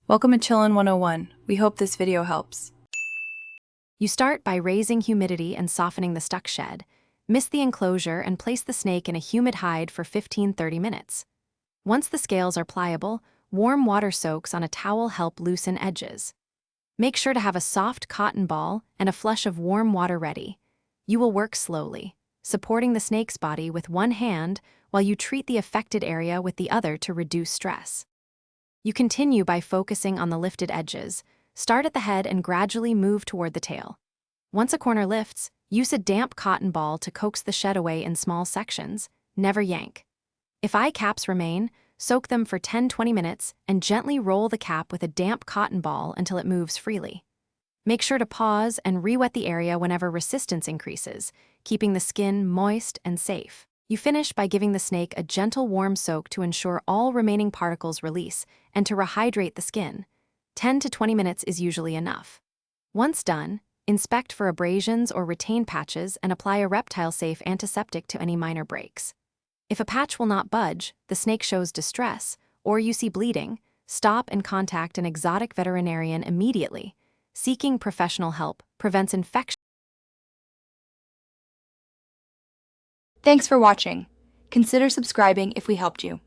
Welcome to Chillin' 101. We hope this video helps. You start by raising humidity and softening the stuck shed. Mist the enclosure and place the snake in a humid hide for 15-30 minutes. Once the scales are pliable, warm water soaks on a towel help loosen edges. Make sure to have a soft cotton ball and a flush of warm water ready. You will work slowly, supporting the snake's body with one hand while you treat the affected area with the other to reduce stress. You continue by focusing on the lifted edges. Start at the head and gradually move toward the tail. Once a corner lifts, use a damp cotton ball to coax the shed away in small sections. Never yank. If eye caps remain, soak them for 10-20 minutes and gently roll the cap with a damp cotton ball until it moves freely. Make sure to pause and re-wet the area whenever resistance increases, keeping the skin moist and safe. You finish by giving the snake a gentle warm soak to ensure all remaining particles release and to rehydrate the skin. 10 to 20 minutes is usually enough. Once done, inspect for abrasions or retain patches and apply a reptile-safe antiseptic to any minor breaks. If a patch will not budge, the snake shows distress, or you see bleeding, stop and contact an exotic veterinarian immediately. Seeking professional help prevents infection. Thanks for watching. Consider subscribing if we helped you.